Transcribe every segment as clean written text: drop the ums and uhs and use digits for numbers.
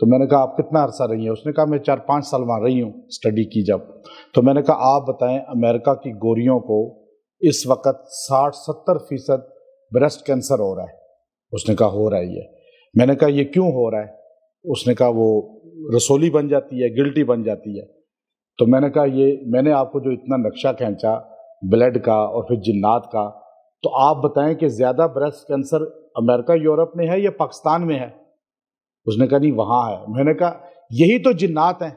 تو میں نے کہا آپ کتنا عرصہ رہی ہیں؟ اس نے کہا میں 4-5 سال وہاں رہی ہوں اسٹڈی کی جب۔ تو میں نے کہا آپ بتائیں امریکہ کی گوریوں کو اس وقت 60-70% بریسٹ کینسر ہو رہا ہے۔ اس نے کہا ہو رہا ہے یہ۔ میں نے کہا یہ کیوں ہو رہا ہے؟ اس نے کہا وہ رسولی بن جاتی ہے، گلٹی بن جاتی ہے۔ تو میں نے کہا یہ میں نے آپ کو جو اتنا نقشہ کھینچا بلڈ کا اور پھر جنات کا، تو آپ بتائیں کہ زیادہ بریسٹ کینسر امریکہ یورپ میں ہے یا پاکستان میں ہے؟ اس نے کہا نہیں وہاں ہے۔ میں نے کہا یہی تو جنات ہیں،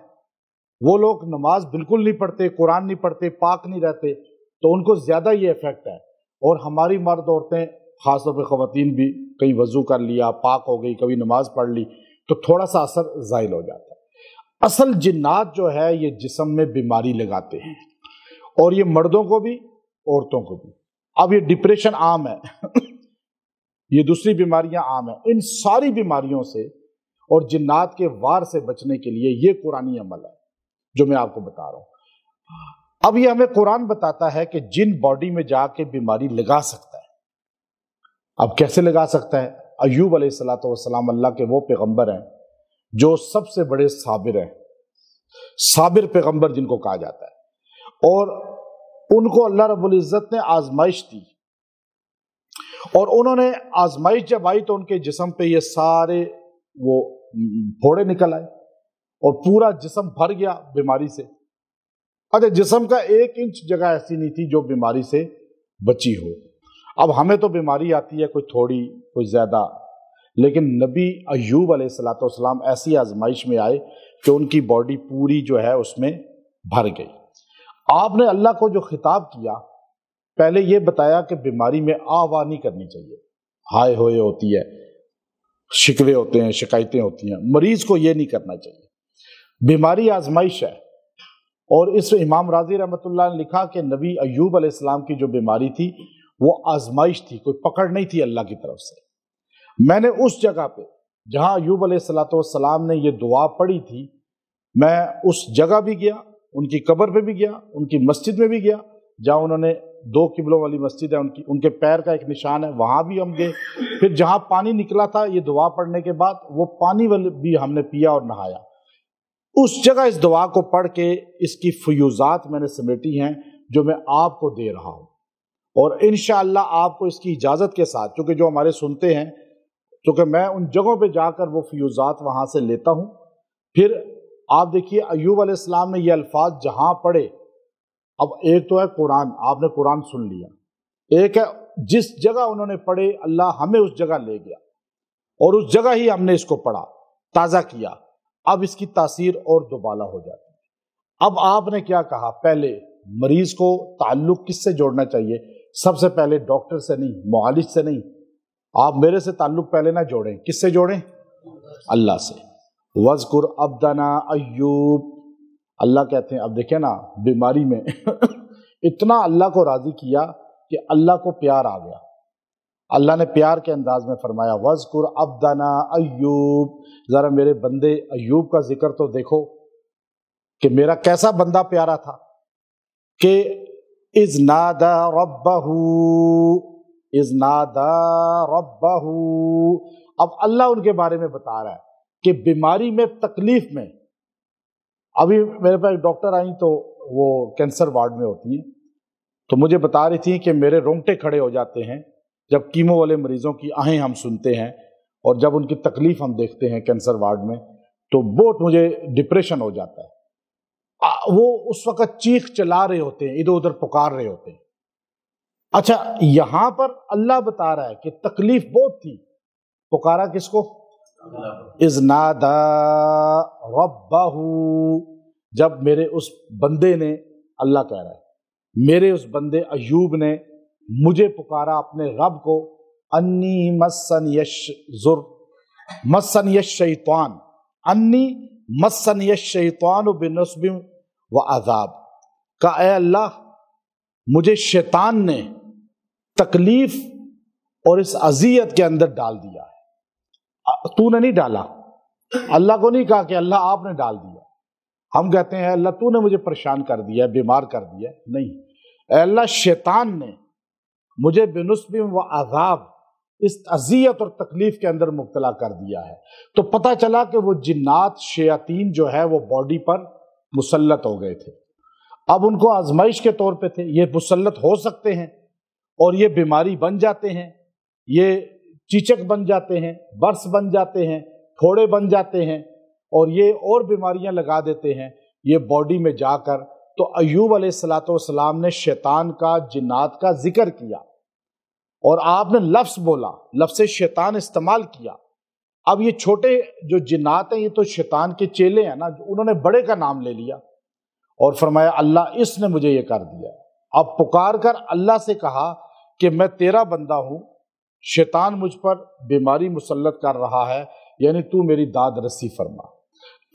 وہ لوگ نماز بالکل نہیں پڑھتے، قرآن نہیں پڑھتے، پاک نہیں رہتے، تو ان کو زیادہ یہ ایفیکٹ ہے۔ اور ہماری مرد عورتیں خاص طور پہ خواتین بھی کہیں وضو کر لیا، پاک ہو گئی، کبھی نماز پڑھ لی تو تھوڑا سا اثر زائل ہو جاتا ہے۔ اصل جنات جو ہے یہ جسم میں بیماری لگاتے ہیں، اور یہ مردوں کو بھی عورتوں کو بھی۔ اب یہ ڈپریشن عام ہے یہ دوسری بیماریاں عام ہیں۔ ان ساری بیماریوں سے اور جنات کے وار سے بچنے کے لیے یہ قرآنی عمل ہے جو میں آپ کو بتا رہا ہوں۔ اب یہ ہمیں قرآن بتاتا ہے کہ جن باڈی میں جا کے بیماری لگا سکتا ہے۔ اب کیسے لگا سکتا ہے؟ ایوب علیہ السلام اللہ کے وہ پیغمبر ہیں جو سب سے بڑے صابر ہیں، صابر پیغمبر جن کو کہا جاتا ہے، اور ان کو اللہ رب العزت نے آزمائش دی، اور انہوں نے آزمائش جب آئی تو ان کے جسم پہ یہ سارے وہ پھوڑے نکل آئے اور پورا جسم بھر گیا بیماری سے۔ اچھا جسم کا 1 انچ جگہ ایسی نہیں تھی جو بیماری سے بچی ہو۔ اب ہمیں تو بیماری آتی ہے کوئی تھوڑی کوئی زیادہ، لیکن نبی ایوب علیہ السلام ایسی آزمائش میں آئے کہ ان کی باڈی پوری جو ہے اس میں بھر گئی۔ آپ نے اللہ کو جو خطاب کیا پہلے یہ بتایا کہ بیماری میں آوا نہیں کرنی چاہیے، ہائے ہوئے ہوتی ہے، شکوے ہوتے ہیں، شکایتیں ہوتی ہیں، مریض کو یہ نہیں کرنا چاہیے۔ بیماری آزمائش ہے، اور اس امام راضی رحمۃ اللہ نے لکھا کہ نبی ایوب علیہ السلام کی جو بیماری تھی وہ آزمائش تھی، کوئی پکڑ نہیں تھی اللہ کی طرف سے۔ میں نے اس جگہ پہ جہاں ایوب علیہ السلام نے یہ دعا پڑھی تھی، میں اس جگہ بھی گیا، ان کی قبر پہ بھی گیا، ان کی مسجد میں بھی گیا جہاں انہوں نے 2 قبلوں والی مسجد ہے ان کے پیر کا ایک نشان ہے، وہاں بھی ہم گئے۔ پھر جہاں پانی نکلا تھا یہ دعا پڑھنے کے بعد وہ پانی بھی ہم نے پیا اور نہایا۔ اس جگہ اس دعا کو پڑھ کے اس کی فیوزات میں نے سمیٹی ہیں جو میں آپ کو دے رہا ہوں، اور انشاءاللہ آپ کو اس کی اجازت کے ساتھ، چونکہ جو ہمارے سنتے ہیں، چونکہ میں ان جگہوں پہ جا کر وہ فیوزات وہاں سے لیتا ہوں۔ پھر آپ دیکھیے ایوب علیہ السلام نے یہ الفاظ جہاں پڑھے، اب ایک تو ہے قرآن، آپ نے قرآن سن لیا، ایک ہے جس جگہ انہوں نے پڑھے اللہ ہمیں اس جگہ لے گیا اور اس جگہ ہی ہم نے اس کو پڑھا، تازہ کیا، اب اس کی تاثیر اور دوبالا ہو جاتی ہے۔ اب آپ نے کیا کہا؟ پہلے مریض کو تعلق کس سے جوڑنا چاہیے؟ سب سے پہلے ڈاکٹر سے نہیں، معالج سے نہیں، آپ میرے سے تعلق پہلے نہ جوڑیں، کس سے جوڑیں؟ اللہ سے۔ وَاذْكُرْ عَبْدَنَا ایوب، اللہ کہتے ہیں، اب دیکھیں نا بیماری میں اتنا اللہ کو راضی کیا کہ اللہ کو پیار آ گیا۔ اللہ نے پیار کے انداز میں فرمایا وَاذْكُرْ عَبْدَنَا ایوب، ذرا میرے بندے ایوب کا ذکر تو دیکھو کہ میرا کیسا بندہ پیارا تھا، کہ اِذْ نَادَى رَبَّهُ، اِذْ نَادَى رَبَّهُ۔ اب اللہ ان کے بارے میں بتا رہا ہے کہ بیماری میں، تکلیف میں۔ ابھی میرے پاس ایک ڈاکٹر آئیں تو وہ کینسر وارڈ میں ہوتی ہیں، تو مجھے بتا رہی تھی کہ میرے رونگٹے کھڑے ہو جاتے ہیں جب کیمو والے مریضوں کی آہیں ہم سنتے ہیں اور جب ان کی تکلیف ہم دیکھتے ہیں کینسر وارڈ میں، تو بہت مجھے ڈپریشن ہو جاتا ہے۔ وہ اس وقت چیخ چلا رہے ہوتے ہیں، ادھر ادھر پکار رہے ہوتے ہیں۔ اچھا یہاں پر اللہ بتا رہا ہے کہ تکلیف بہت تھی، پکارا کس کو؟ اِذْ نَادَى رَبَّهُ، جب میرے اس بندے نے، اللہ کہہ رہا ہے میرے اس بندے ایوب نے مجھے پکارا اپنے رب کو، انی مسنی الشیطان، انی مسنی الشیطان بنصب وعذاب، کہ اے اللہ مجھے شیطان نے تکلیف اور اس اذیت کے اندر ڈال دیا ہے۔ تو نے نہیں ڈالا، اللہ کو نہیں کہا کہ اللہ آپ نے ڈال دیا۔ ہم کہتے ہیں اللہ تو نے مجھے پریشان کر دیا، بیمار کر دیا، نہیں، اے اللہ شیطان نے مجھے بنصب و عذاب، اس اذیت اور تکلیف کے اندر مبتلا کر دیا ہے۔ تو پتہ چلا کہ وہ جنات شیاطین جو ہے وہ باڈی پر مسلط ہو گئے تھے۔ اب ان کو آزمائش کے طور پہ تھے، یہ مسلط ہو سکتے ہیں اور یہ بیماری بن جاتے ہیں، یہ چیچک بن جاتے ہیں، برس بن جاتے ہیں، پھوڑے بن جاتے ہیں اور یہ اور بیماریاں لگا دیتے ہیں یہ باڈی میں جا کر۔ تو ایوب علیہ السلام نے شیطان کا، جنات کا ذکر کیا اور آپ نے لفظ بولا، لفظ شیطان استعمال کیا۔ اب یہ چھوٹے جو جنات ہیں یہ تو شیطان کے چیلے ہیں نا، انہوں نے بڑے کا نام لے لیا اور فرمایا اللہ اس نے مجھے یہ کر دیا۔ اب پکار کر اللہ سے کہا کہ میں تیرا بندہ ہوں، شیطان مجھ پر بیماری مسلط کر رہا ہے، یعنی تو میری داد رسی فرما۔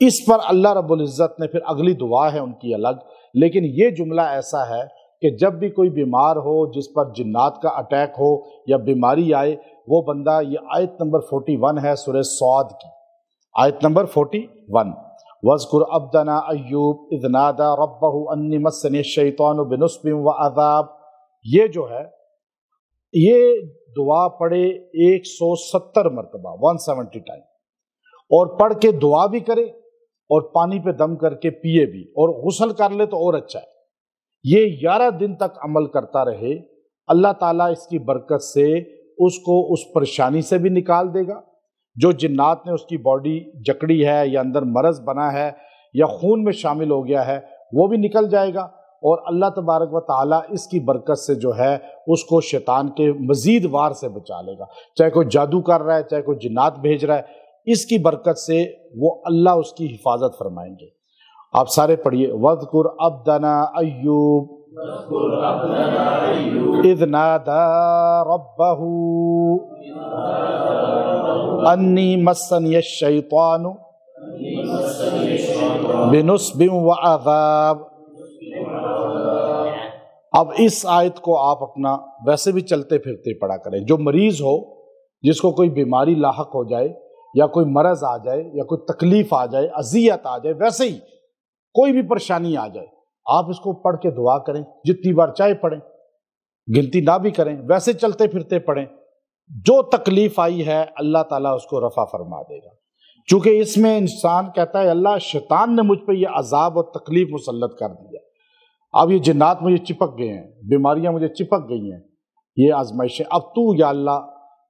اس پر اللہ رب العزت نے پھر اگلی دعا ہے ان کی الگ، لیکن یہ جملہ ایسا ہے کہ جب بھی کوئی بیمار ہو، جس پر جنات کا اٹیک ہو یا بیماری آئے، وہ بندہ، یہ آیت نمبر 41 ہے سورہ صاد کی، آیت نمبر 41، وَاذْكُرْ عَبْدَنَا أَيُّوبَ إِذْ نَادَى رَبَّهُ أَنِّي مَسَّنِيَ الشَّيْطَانُ بِنُصْبٍ وَعَذَابٍ۔ یہ جو ہے یہ دعا پڑھے 170 مرتبہ، 170 ٹائم، اور پڑھ کے دعا بھی کرے اور پانی پہ دم کر کے پیے بھی، اور غسل کر لے تو اور اچھا ہے۔ یہ 11 دن تک عمل کرتا رہے، اللہ تعالیٰ اس کی برکت سے اس کو اس پریشانی سے بھی نکال دے گا، جو جنات نے اس کی باڈی جکڑی ہے یا اندر مرض بنا ہے یا خون میں شامل ہو گیا ہے وہ بھی نکل جائے گا، اور اللہ تبارک و تعالیٰ اس کی برکت سے جو ہے اس کو شیطان کے مزید وار سے بچا لے گا، چاہے کوئی جادو کر رہا ہے، چاہے کوئی جنات بھیج رہا ہے، اس کی برکت سے وہ اللہ اس کی حفاظت فرمائیں گے۔ آپ سارے پڑھیے، وَاذْكُرْ عَبْدَنَا أَيُّوبَ إِذْ نَادَى رَبَّهُ أَنِّي مَسَّنِيَ الشَّيْطَانُ بِنُصْبٍ وَعَذَابٍ۔ اب اس آیت کو آپ اپنا ویسے بھی چلتے پھرتے پڑھا کریں۔ جو مریض ہو، جس کو کوئی بیماری لاحق ہو جائے یا کوئی مرض آ جائے یا کوئی تکلیف آ جائے، اذیت آ جائے، ویسے ہی کوئی بھی پریشانی آ جائے، آپ اس کو پڑھ کے دعا کریں، جتنی بار چاہے پڑھیں، گنتی نہ بھی کریں، ویسے چلتے پھرتے پڑھیں، جو تکلیف آئی ہے اللہ تعالیٰ اس کو رفع فرما دے گا۔ چونکہ اس میں انسان کہتا ہے اللہ شیطان نے مجھ پہ یہ عذاب اور تکلیف مسلط کر دیا، اب یہ جنات مجھے چپک گئے ہیں، بیماریاں مجھے چپک گئی ہیں، یہ آزمائشیں، اب تو یا اللہ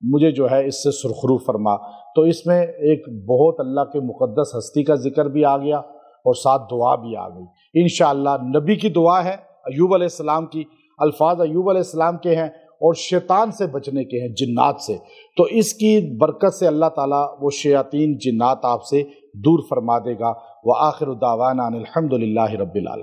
مجھے جو ہے اس سے سرخرو فرما۔ تو اس میں ایک بہت اللہ کے مقدس ہستی کا ذکر بھی آ گیا اور ساتھ دعا بھی آ گئی۔ انشاءاللہ نبی کی دعا ہے، ایوب علیہ السلام کی الفاظ ایوب علیہ السلام کے ہیں اور شیطان سے بچنے کے ہیں، جنات سے، تو اس کی برکت سے اللہ تعالیٰ وہ شیاطین جنات آپ سے دور فرما دے گا۔ وآخر دعوانا ان الحمد للہ رب العالمین۔